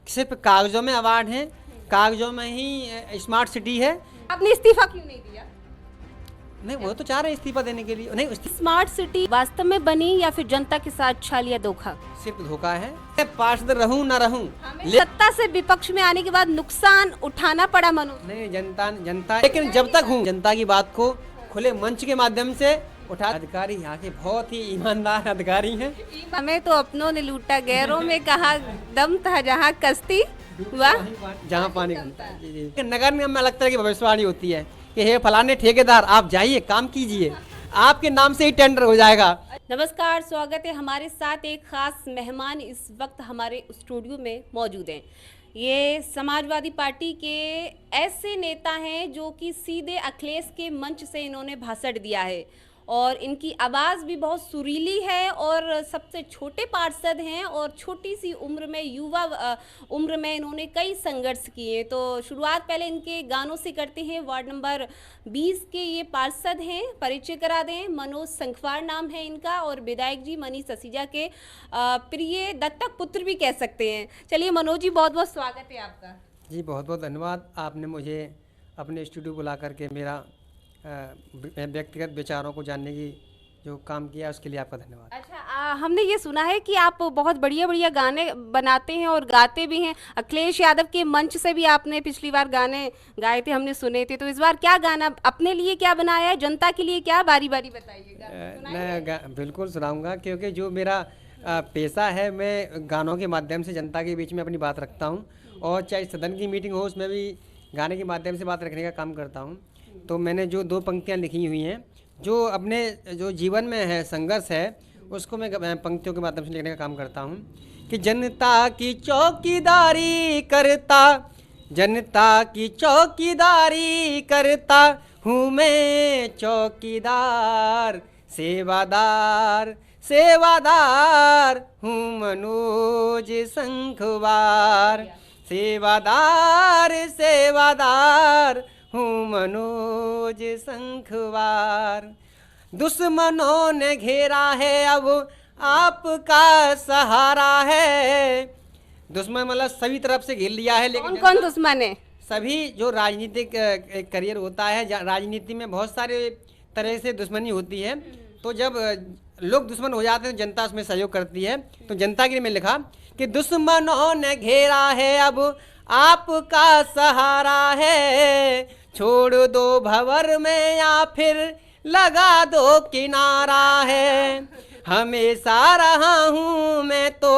सिर्फ कागजों में अवार्ड हैं, कागजों में ही स्मार्ट सिटी है। आपने इस्तीफा क्यों नहीं दिया? नहीं, वो तो चाह रहे हैं इस्तीफा देने के लिए। नहीं, स्मार्ट सिटी वास्तव में बनी या फिर जनता के साथ छल या धोखा? सिर्फ धोखा है। पार्षद रहूं ना रहूं, सत्ता से विपक्ष में आने के बाद नुकसान उठाना पड़ा मनोज। नहीं, जनता लेकिन जब तक हूँ जनता की बात को खुले मंच के माध्यम से उठा। अधिकारी यहाँ के बहुत ही ईमानदार अधिकारी हैं। हमें तो अपनों ने लूटा, गैरों में कहा दम था जहाँ कश्ती हुआ जहाँ पानी घूमता है। जी जी। नगर निगम में अलग तरह की भविष्यवाणी होती है कि हे फलाने ठेकेदार आप जाइए काम कीजिए, आपके नाम से ही टेंडर हो जाएगा। नमस्कार, स्वागत है। हमारे साथ एक खास मेहमान इस वक्त हमारे स्टूडियो में मौजूद हैं। ये समाजवादी पार्टी के ऐसे नेता हैं जो कि सीधे अखिलेश के मंच से इन्होंने भाषण दिया है और इनकी आवाज़ भी बहुत सुरीली है और सबसे छोटे पार्षद हैं और छोटी सी उम्र में, युवा उम्र में इन्होंने कई संघर्ष किए। तो शुरुआत पहले इनके गानों से करते हैं। वार्ड नंबर 20 के ये पार्षद हैं, परिचय करा दें। मनोज संखवार नाम है इनका और विधायक जी मनीष ससीजा के प्रिय दत्तक पुत्र भी कह सकते हैं। चलिए मनोज जी, बहुत बहुत स्वागत है आपका। जी बहुत बहुत धन्यवाद। आपने मुझे अपने स्टूडियो बुला करके मेरा व्यक्तिगत विचारों को जानने की जो काम किया उसके लिए आपका धन्यवाद। अच्छा, हमने ये सुना है कि आप बहुत बढ़िया बढ़िया गाने बनाते हैं और गाते भी हैं। अखिलेश यादव के मंच से भी आपने पिछली बार गाने गाए थे, हमने सुने थे। तो इस बार क्या गाना अपने लिए क्या बनाया है, जनता के लिए क्या, बारी बारी बताइएगा। मैं बिल्कुल सुनाऊंगा क्योंकि जो मेरा पेशा है, मैं गानों के माध्यम से जनता के बीच में अपनी बात रखता हूँ और चाहे सदन की मीटिंग हो उसमें भी गाने के माध्यम से बात रखने का काम करता हूँ। तो मैंने जो दो पंक्तियाँ लिखी हुई हैं, जो अपने जो जीवन में है संघर्ष है, उसको मैं पंक्तियों के माध्यम से लिखने का काम करता हूँ कि जनता की चौकीदारी करता, जनता की चौकीदारी करता हूँ मैं चौकीदार, सेवादार सेवादार हूँ मनोज संखवार, सेवादार सेवादार हूँ मनोज संखवार। दुश्मनों ने घेरा है अब आपका सहारा है। दुश्मन मतलब सभी तरफ से घेर लिया है, लेकिन कौन कौन दुश्मन है? सभी जो राजनीतिक करियर होता है, राजनीति में बहुत सारे तरह से दुश्मनी होती है। तो जब लोग दुश्मन हो जाते हैं तो जनता उसमें सहयोग करती है। तो जनता के लिए मैं लिखा कि दुश्मनों ने घेरा है अब आपका सहारा है, छोड़ दो भंवर में या फिर लगा दो किनारा है, हमेशा रहा हूँ मैं तो,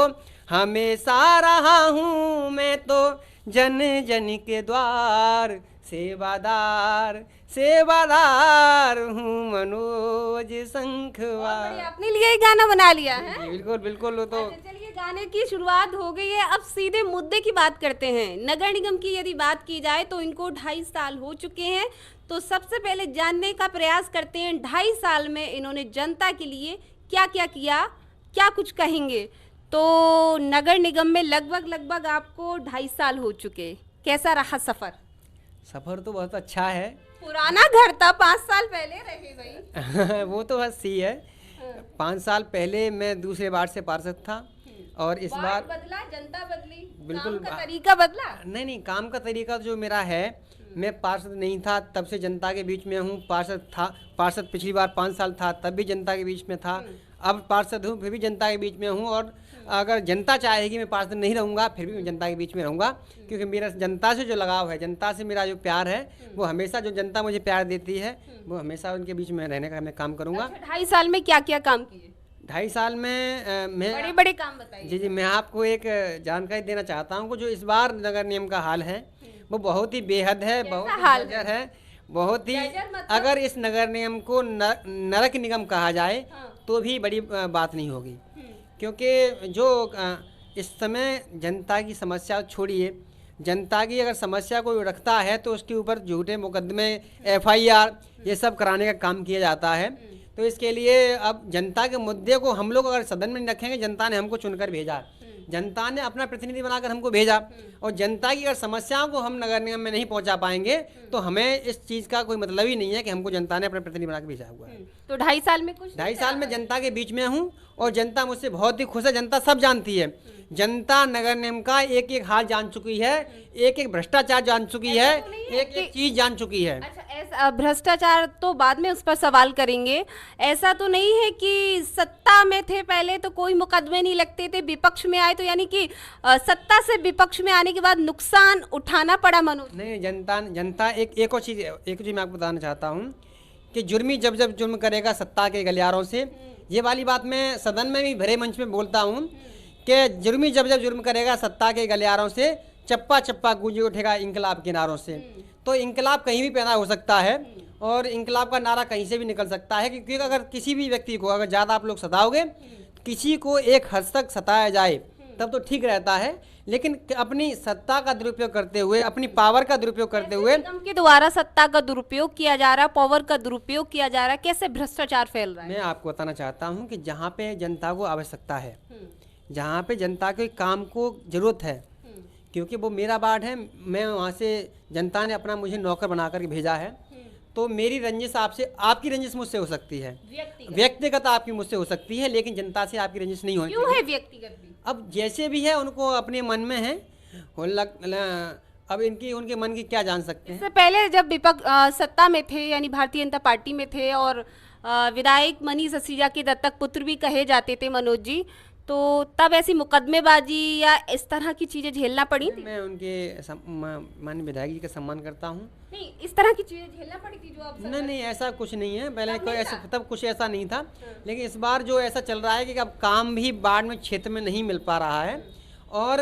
हमेशा रहा हूँ मैं तो जन जन के द्वार, सेवादार सेवादार हूँ मनोज संखवार। अपने लिए ही गाना बना लिया है। बिल्कुल बिल्कुल। वो तो चलिए, गाने की शुरुआत हो गई है, अब सीधे मुद्दे की बात करते हैं। नगर निगम की यदि बात की जाए तो इनको 2.5 साल हो चुके हैं। तो सबसे पहले जानने का प्रयास करते हैं 2.5 साल में इन्होंने जनता के लिए क्या क्या किया, क्या कुछ कहेंगे। तो नगर निगम में लगभग आपको 2.5 साल हो चुके, कैसा रहा सफर? सफर तो बहुत अच्छा है। पुराना घर था, 5 साल पहले रहे भाई। वो तो बस सही है। 5 साल पहले मैं दूसरे वार्ड से पार्षद था और इस बार बदला, जनता बदली, बिल्कुल काम का तरीका बदला। नहीं, काम का तरीका जो मेरा है, मैं पार्षद नहीं था तब से जनता के बीच में हूँ। पार्षद था, पार्षद पिछली बार 5 साल था तब भी जनता के बीच में था, अब पार्षद हूँ फिर भी जनता के बीच में हूँ। और अगर जनता चाहेगी मैं पार्षद नहीं रहूँगा फिर भी मैं जनता के बीच में रहूँगा, क्योंकि मेरा जनता से जो लगाव है, जनता से मेरा जो प्यार है, वो हमेशा जो जनता मुझे प्यार देती है वो हमेशा उनके बीच में रहने का मैं काम करूँगा। 2.5 साल में क्या क्या काम किए? 2.5 साल में मैं बड़े बड़े काम बताइए। जी, मैं आपको एक जानकारी देना चाहता हूँ कि जो इस बार नगर निगम का हाल है वो बहुत ही बेहद है, बहुत ही जर्जर है, बहुत ही। अगर इस नगर निगम को नरक निगम कहा जाए तो भी बड़ी बात नहीं होगी, क्योंकि जो इस समय जनता की समस्या छोड़िए, जनता की अगर समस्या कोई रखता है तो उसके ऊपर झूठे मुकदमे, FIR ये सब कराने का काम किया जाता है। तो इसके लिए अब जनता के मुद्दे को हम लोग अगर सदन में नहीं रखेंगे, जनता ने हमको चुनकर भेजा, जनता ने अपना प्रतिनिधि बनाकर हमको भेजा, और जनता की अगर समस्याओं को हम नगर निगम में नहीं पहुंचा पाएंगे तो हमें इस चीज़ का कोई मतलब ही नहीं है कि हमको जनता ने अपना प्रतिनिधि बना के भेजा हुआ है। तो 2.5 साल में कुछ 2.5 साल में जनता के बीच में हूँ और जनता मुझसे बहुत ही खुश है। जनता सब जानती है जनता नगर निगम का एक एक हाल जान चुकी है, एक एक भ्रष्टाचार जान चुकी है, एक एक चीज जान चुकी है। अच्छा, ऐसा भ्रष्टाचार तो बाद में उस पर सवाल करेंगे। ऐसा तो नहीं है कि सत्ता में थे पहले तो कोई मुकदमे नहीं लगते थे, विपक्ष में आए तो यानी कि सत्ता से विपक्ष में आने के बाद नुकसान उठाना पड़ा मनोज? नहीं, जनता एक और चीज मैं आपको बताना चाहता हूँ कि जुर्मी जब जब जुर्म करेगा सत्ता के गलियारों से, ये वाली बात मैं सदन में भी भरे मंच में बोलता हूँ कि जुर्मी जब जब जुर्म करेगा सत्ता के गलियारों से, चप्पा चप्पा गूंजे उठेगा इंकलाब के नारों से। तो इंकलाब कहीं भी पैदा हो सकता है और इंकलाब का नारा कहीं से भी निकल सकता है, क्योंकि अगर किसी भी व्यक्ति को अगर ज़्यादा आप लोग सताओगे, किसी को एक हद तक सताया जाए तब तो ठीक रहता है, लेकिन अपनी सत्ता का दुरुपयोग करते हुए, अपनी पावर का दुरुपयोग करते हुए, निगम के द्वारा सत्ता का दुरुपयोग किया जा रहा है, पावर का दुरुपयोग किया जा रहा है, कैसे भ्रष्टाचार फैल रहा है? मैं आपको बताना चाहता हूँ कि जहाँ पे जनता को आवश्यकता है, जहाँ पे जनता के काम को जरूरत है, क्योंकि वो मेरा वार्ड है, मैं वहाँ से जनता ने अपना मुझे नौकर बना करके भेजा है, तो मेरी रंजिश आपसे, आपकी रंजिश मुझसे हो सकती है, व्यक्तिगत आपकी मुझसे हो सकती है, लेकिन जनता से आपकी रंजिश नहीं होती। क्यों है व्यक्तिगत भी? अब जैसे भी है उनको अपने मन में है, अब इनकी उनके मन की क्या जान सकते हैं। इससे पहले जब विपक्ष सत्ता में थे यानी भारतीय जनता पार्टी में थे और विधायक मनीष सिसोदिया के दत्तक पुत्र भी कहे जाते थे मनोज जी, तो तब ऐसी मुकदमेबाजी या इस तरह की चीजें झेलना पड़ी थी? मैं उनके माननीय विधायक जी का सम्मान करता हूँ। नहीं, इस तरह की चीजें झेलना पड़ी थी जो आप नहीं, ऐसा कुछ नहीं है, पहले कोई ऐसा तब कुछ ऐसा नहीं था, लेकिन इस बार जो ऐसा चल रहा है कि अब काम भी बाढ़ में क्षेत्र में नहीं मिल पा रहा है, और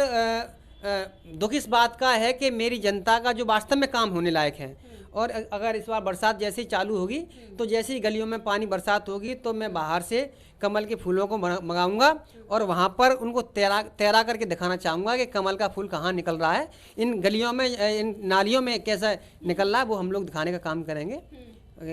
दुख इस बात का है कि मेरी जनता का जो वास्तव में काम होने लायक है, और अगर इस बार बरसात जैसे ही चालू होगी तो जैसे ही गलियों में पानी बरसात होगी तो मैं बाहर से कमल के फूलों को मंगाऊंगा और वहाँ पर उनको तैरा करके दिखाना चाहूँगा कि कमल का फूल कहाँ निकल रहा है, इन गलियों में, इन नालियों में कैसा निकल रहा है, वो हम लोग दिखाने का काम करेंगे,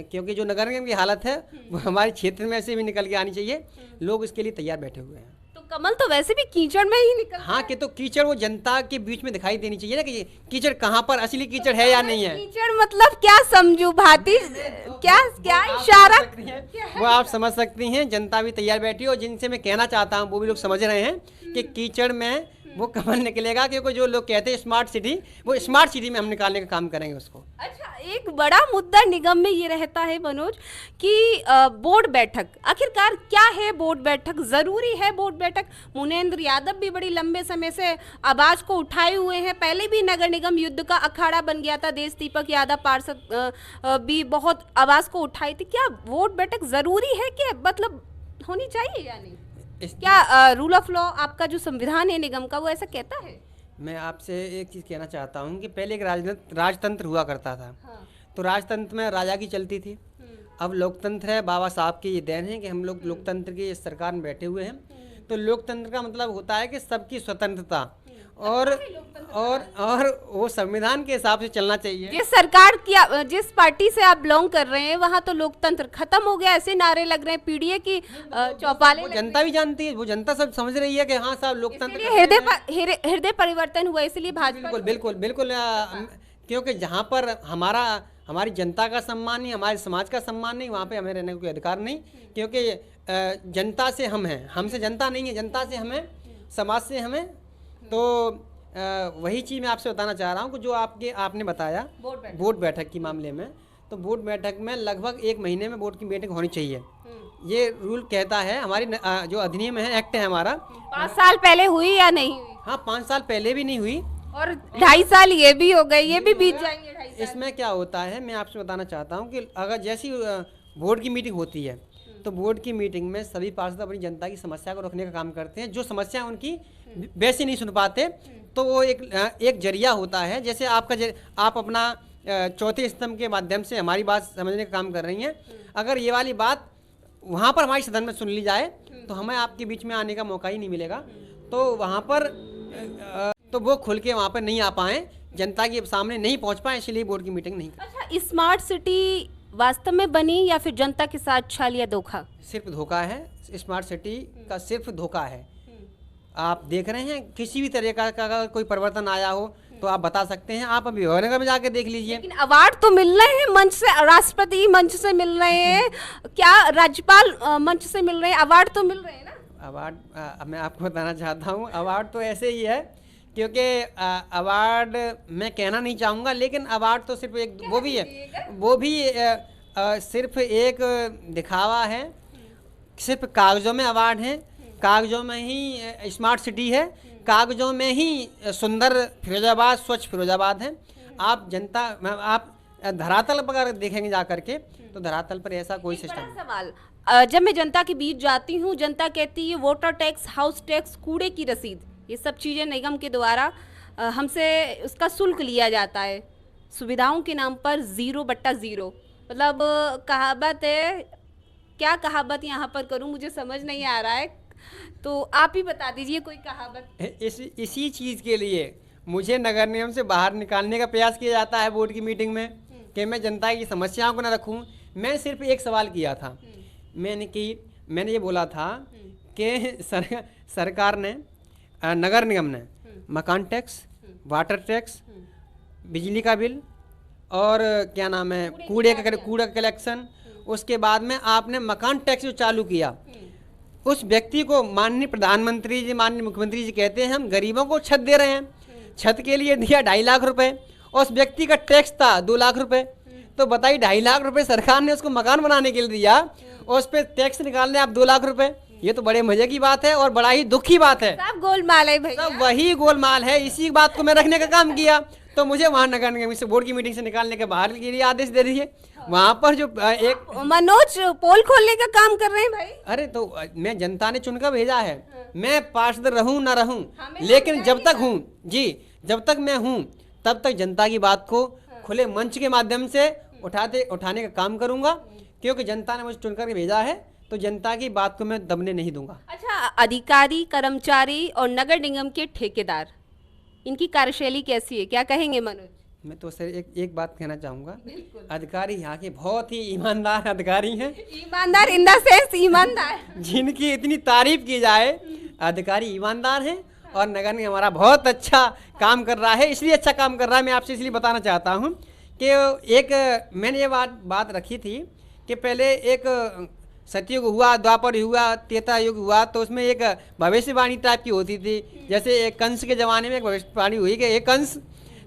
क्योंकि जो नगर निगम की हालत है वो हमारे क्षेत्र में ऐसे भी निकल के आनी चाहिए, लोग इसके लिए तैयार बैठे हुए हैं। कमल तो वैसे भी कीचड़ में ही निकल, हाँ, कि तो कीचड़ वो जनता के बीच में दिखाई देनी चाहिए ना कि कीचड़ कहाँ पर असली कीचड़ है या नहीं है। कीचड़ मतलब क्या समझू भाती, क्या क्या इशारा वो आप समझ सकती हैं, जनता भी तैयार बैठी है, और जिनसे मैं कहना चाहता हूँ वो भी लोग समझ रहे हैं कि कीचड़ में वो कमल निकलेगा, क्योंकि जो लोग कहते हैं स्मार्ट सिटी, वो स्मार्ट सिटी में हम निकालने का काम करेंगे उसको। अच्छा, एक बड़ा मुद्दा निगम में ये रहता है मनोज कि बोर्ड बैठक, आखिरकार क्या है बोर्ड बैठक, जरूरी है बोर्ड बैठक? मुनेंद्र यादव भी बड़ी लंबे समय से आवाज को उठाए हुए हैं, पहले भी नगर निगम युद्ध का अखाड़ा बन गया था, देश दीपक यादव पार्षद भी बहुत आवाज को उठाई थी। क्या बोर्ड बैठक जरूरी है, कि मतलब होनी चाहिए या नहीं? क्या रूल ऑफ लॉ, आपका जो संविधान है निगम का, वो ऐसा कहता है? मैं आपसे एक चीज़ कहना चाहता हूँ कि पहले एक राजतंत्र हुआ करता था। हाँ। तो राजतंत्र में राजा की चलती थी, अब लोकतंत्र है, बाबा साहब की ये देन है कि हम लोग लोकतंत्र की इस सरकार में बैठे हुए हैं। तो लोकतंत्र का मतलब होता है कि सबकी स्वतंत्रता, और वो संविधान के हिसाब से चलना चाहिए। जिस सरकार की, जिस पार्टी से आप बिलोंग कर रहे हैं वहाँ तो लोकतंत्र खत्म हो गया, ऐसे नारे लग रहे हैं, पीडीए की चौपाले, वो जनता भी जानती है, वो जनता सब समझ रही है कि हाँ साहब लोकतंत्र, हृदय परिवर्तन हुआ, इसलिए भाजपा। बिल्कुल, क्योंकि जहाँ पर हमारी जनता का सम्मान नहीं, हमारे समाज का सम्मान नहीं, वहाँ पे हमें रहने का कोई अधिकार नहीं, क्योंकि जनता से हम हैं, हमसे जनता नहीं है, जनता से हमें, समाज से हमें। तो वही चीज़ मैं आपसे बताना चाह रहा हूँ कि जो आपने बताया बोर्ड बैठक के मामले में, तो बोर्ड बैठक में लगभग 1 महीने में बोर्ड की मीटिंग होनी चाहिए, ये रूल कहता है, हमारी जो अधिनियम है, एक्ट है हमारा। 5 साल पहले हुई या नहीं हुई? हाँ, 5 साल पहले भी नहीं हुई, और 2.5 साल ये भी हो गए, ये भी बीत जाएंगे 2.5 साल। इसमें क्या होता है, मैं आपसे बताना चाहता हूँ कि अगर जैसी बोर्ड की मीटिंग होती है तो बोर्ड की मीटिंग में सभी पार्षद अपनी जनता की समस्या को रखने का काम करते हैं, जो समस्या उनकी वैसे नहीं सुन पाते तो वो एक जरिया होता है, जैसे आप अपना चौथे स्तंभ के माध्यम से हमारी बात समझने का काम कर रही हैं। अगर ये वाली बात वहाँ पर हमारी सदन में सुन ली जाए तो हमें आपके बीच में आने का मौका ही नहीं मिलेगा, तो वहाँ पर तो वो खुल के वहाँ पर नहीं आ पाए, जनता के सामने नहीं पहुँच पाए, इसलिए बोर्ड की मीटिंग नहीं। अच्छा, स्मार्ट सिटी वास्तव में बनी या फिर जनता के साथ छल या धोखा? सिर्फ धोखा है, स्मार्ट सिटी का सिर्फ धोखा है। आप देख रहे हैं किसी भी तरह का अगर कोई परिवर्तन आया हो तो आप बता सकते हैं, आप अभी विभागनगर में जाके देख लीजिए। लेकिन अवार्ड तो मिल रहे हैं मंच से, राष्ट्रपति मंच से मिल रहे हैं, क्या राज्यपाल मंच से मिल रहे हैं, अवार्ड तो मिल रहे हैं ना। अवार्ड अब मैं आपको बताना चाहता हूँ, अवार्ड तो ऐसे ही है, क्योंकि अवार्ड मैं कहना नहीं चाहूँगा, लेकिन अवार्ड तो सिर्फ एक वो भी है, वो भी सिर्फ एक दिखावा है, सिर्फ कागज़ों में अवार्ड है, कागज़ों में ही स्मार्ट सिटी है, कागज़ों में ही सुंदर फिरोजाबाद, स्वच्छ फिरोजाबाद है। आप जनता, आप धरातल पर अगर देखेंगे जा करके, तो धरातल पर ऐसा कोई सिस्टम बड़ा सवाल, जब मैं जनता के बीच जाती हूँ, जनता कहती है वोटर टैक्स, हाउस टैक्स, कूड़े की रसीद, ये सब चीज़ें निगम के द्वारा हमसे उसका शुल्क लिया जाता है, सुविधाओं के नाम पर 0/0। मतलब कहावत है, क्या कहावत यहाँ पर करूँ, मुझे समझ नहीं आ रहा है, तो आप ही बता दीजिए कोई कहावत। इसी चीज़ के लिए मुझे नगर निगम से बाहर निकालने का प्रयास किया जाता है बोर्ड की मीटिंग में, कि मैं जनता की समस्याओं को न रखूं। मैं सिर्फ एक सवाल किया था, मैंने ये बोला था कि सरकार ने, नगर निगम ने मकान टैक्स, वाटर टैक्स, बिजली का बिल और क्या नाम है कूड़ा का कलेक्शन, उसके बाद में आपने मकान टैक्स जो चालू किया, उस व्यक्ति को माननीय प्रधानमंत्री जी, माननीय मुख्यमंत्री जी कहते हैं हम गरीबों को छत दे रहे हैं, छत के लिए दिया 2.5 लाख रुपए, उस व्यक्ति का टैक्स था 2 लाख रुपए, तो बताइए 2.5 लाख रुपए सरकार ने उसको मकान बनाने के लिए दिया, और उस पर टैक्स निकालने आप 2 लाख रुपए, ये तो बड़े मजे की बात है और बड़ा ही दुख की बात है। सब गोलमाल है भैया, सब वही गोलमाल है, इसी बात को मैं रखने का काम किया, तो मुझे वहाँ नगर निगम से बोर्ड की मीटिंग से निकालने के बाहर के लिए आदेश दे दिए। वहाँ पर जो एक मनोज पोल खोलने का काम कर रहे हैं भाई। अरे तो मैं, जनता ने चुनकर भेजा है, मैं पार्षद रहूं ना रहूं, लेकिन जब तक हूं जी, जब तक मैं हूं तब तक जनता की बात को खुले मंच के माध्यम से उठाने का काम करूंगा, क्योंकि जनता ने मुझे चुनकर के भेजा है, तो जनता की बात को मैं दबने नहीं दूंगा। अच्छा, अधिकारी, कर्मचारी और नगर निगम के ठेकेदार, इनकी कार्यशैली कैसी है, क्या कहेंगे मनोज? मैं तो सर एक बात कहना चाहूँगा, अधिकारी यहाँ के बहुत ही ईमानदार अधिकारी हैं। ईमानदार इन द सेंस ईमानदार, जिनकी इतनी तारीफ की जाए, अधिकारी ईमानदार हैं, और नगर निगम हमारा बहुत अच्छा काम कर रहा है। इसलिए अच्छा काम कर रहा है, मैं आपसे इसलिए बताना चाहता हूँ कि एक मैंने ये बात रखी थी कि पहले एक सतयुग हुआ, द्वापर हुआ, त्रेता युग हुआ, तो उसमें एक भविष्यवाणी टाइप की होती थी। जैसे एक कंस के ज़माने में एक भविष्यवाणी हुई कि एक कंस,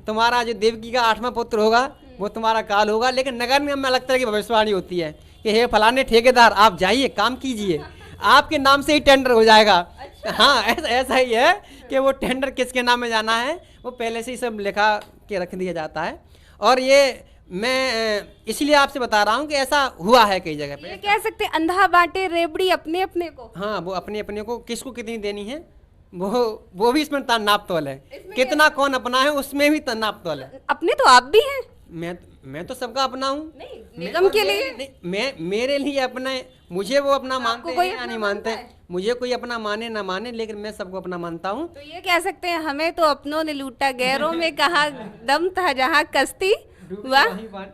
तुम्हारा जो देवकी का 8वां पुत्र होगा वो तुम्हारा काल होगा। लेकिन नगर निगम में अलग तरह की भविष्यवाणी होती है कि हे फलाने ठेकेदार, आप जाइए, काम कीजिए, आपके नाम से ही टेंडर हो जाएगा। अच्छा। हाँ, ऐसा ही है कि वो टेंडर किसके नाम में जाना है वो पहले से ही सब लिखा के रख दिया जाता है। और ये मैं इसलिए आपसे बता रहा हूँ कि ऐसा हुआ है कई जगह पे। ये कह सकते हैं अंधा बांटे रेवड़ी अपने अपने को। हाँ, वो अपने अपने को किसको कितनी देनी है वो भी इसमें नाप तोल है, कितना कौन अपना है उसमें भी नाप तोल है। अपने तो आप भी हैं। मैं तो सबका अपना हूँ, निगम के लिए मैं मेरे लिए अपना, मुझे वो अपना मानते हैं या नहीं मानते, मुझे कोई अपना माने ना माने, लेकिन मैं सबको अपना मानता हूँ। तो ये कह सकते हैं हमें तो अपनों ने लूटा, गैरों में कहा दम था, जहाँ कश्ती हुआ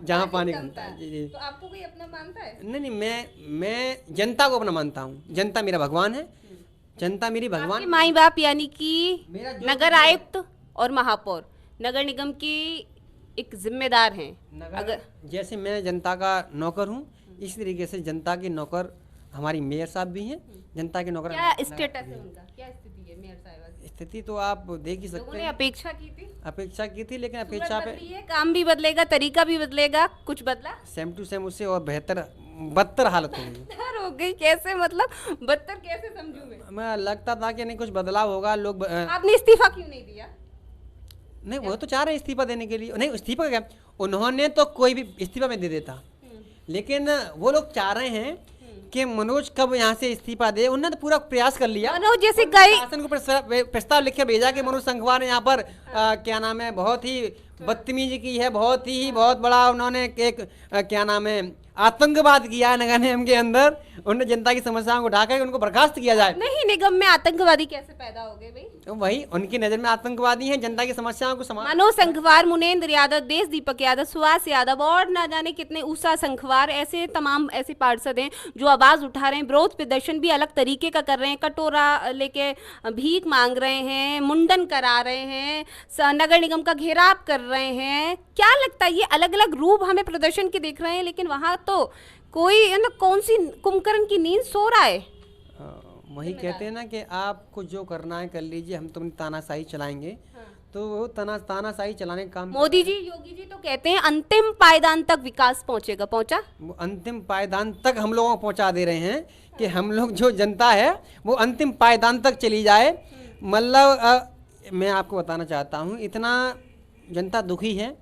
जहाँ पानी कमता है। जी। तो आपको कोई अपना मानता है? नहीं, मैं जनता को अपना मानता हूँ। जनता मेरा भगवान है, जनता मेरी भगवान। माई बाप यानी कि नगर आयुक्त और महापौर नगर निगम की एक जिम्मेदार हैं। अगर जैसे मैं जनता का नौकर हूँ, इसी तरीके से जनता के नौकर हमारी मेयर साहब भी हैं। जनता के नौकर क्या स्टेटस है उनका, क्या स्थिति है मेयर साहब? स्थिति तो आप देख ही सकते हैं। अपेक्षा की थी, लेकिन अपेक्षा पे काम भी बदलेगा, तरीका भी बदलेगा, कुछ बदला? सेम टू सेम उससे और बदतर हालत हो गई। कैसे, मतलब बदतर कैसे समझूं मैं? लगता था कि नहीं कुछ बदलाव होगा। लोग आपने इस्तीफा क्यों नहीं दिया? नहीं, वो तो चाह रहे इस्तीफा देने के लिए। नहीं, इस्तीफा क्या, उन्होंने तो कोई भी इस्तीफा में दे देता, लेकिन वो लोग चाह रहे हैं कि मनोज कब यहाँ से इस्तीफा दे। उन्होंने तो पूरा प्रयास कर लिया। मनोज जैसे कई शासन को प्रस्ताव लिख के भेजा कि मनोज संघवार ने यहाँ पर क्या नाम है बहुत ही बदतमीजी की है, बहुत बड़ा उन्होंने एक क्या नाम है आतंकवाद किया है नगर निगम के अंदर। उन्होंने जनता की समस्याओं को उठाकर उनको बर्खास्त किया जाए। नहीं, निगम में आतंकवादी कैसे पैदा हो गए भाई? तो वही उनकी नजर में आतंकवादी हैं, जनता की समस्याओं को मनोज संघवार, मुनेंद्र यादव, देश दीपक यादव, सुहास यादव और ना जाने कितने, उषा संघवार, ऐसे तमाम ऐसे पार्षद हैं जो आवाज उठा रहे हैं। विरोध प्रदर्शन भी अलग तरीके का कर रहे हैं, कटोरा लेके भीख मांग रहे हैं, मुंडन करा रहे हैं, नगर निगम का घेराव कर रहे हैं। क्या लगता है ये अलग अलग रूप हमें प्रदर्शन के दिख रहे हैं, लेकिन वहाँ तो कोई कौन सी कुंभकर्ण की नींद सो रहा है? वही कहते हैं ना कि आपको जो करना है कर लीजिए, हम तो तानाशाही चलाएंगे। तो वो तानाशाही चलाने का काम मोदी जी, योगी जी तो कहते हैं अंतिम पायदान तक विकास पहुंचेगा, पहुंचा? वो अंतिम पायदान तक हम लोगों को पहुंचा दे रहे हैं कि हम लोग जो जनता है वो अंतिम पायदान तक चली जाए। मतलब मैं आपको बताना चाहता हूँ, इतना जनता दुखी है,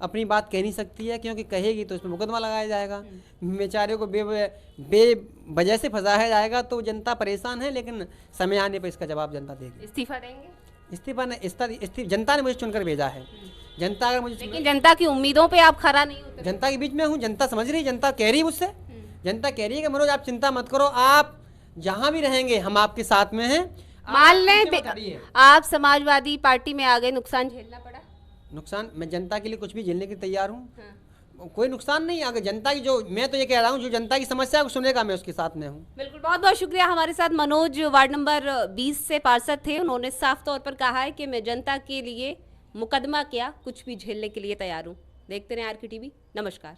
अपनी बात कह नहीं सकती है, क्योंकि कहेगी तो उसमें मुकदमा लगाया जाएगा, बेचारे को बेवजह से फंसाया जाएगा। तो जनता परेशान है, लेकिन समय आने पर इसका जवाब जनता देगी। इस्तीफा देंगे? इस्तीफा जनता ने मुझे चुनकर भेजा है। जनता अगर मुझे लेकिन जनता की उम्मीदों पे आप खरा नहीं उतरे। जनता के बीच में हूँ, जनता समझ रही है, जनता कह रही है मुझसे, जनता कह रही है कि मनोज आप चिंता मत करो, आप जहाँ भी रहेंगे हम आपके साथ में हैं। मान लें आप समाजवादी पार्टी में आ गए, नुकसान झेलना पड़ा? नुकसान, मैं जनता के लिए कुछ भी झेलने के तैयार हूँ। कोई नुकसान नहीं, अगर जनता की जो, मैं तो ये कह रहा हूँ, जो जनता की समस्या है वो सुनेगा, मैं उसके साथ में हूँ। बिल्कुल, बहुत बहुत शुक्रिया। हमारे साथ मनोज वार्ड नंबर 20 से पार्षद थे। उन्होंने साफ तौर पर कहा है कि मैं जनता के लिए मुकदमा क्या, कुछ भी झेलने के लिए तैयार हूँ। देखते रहे RK TV। नमस्कार।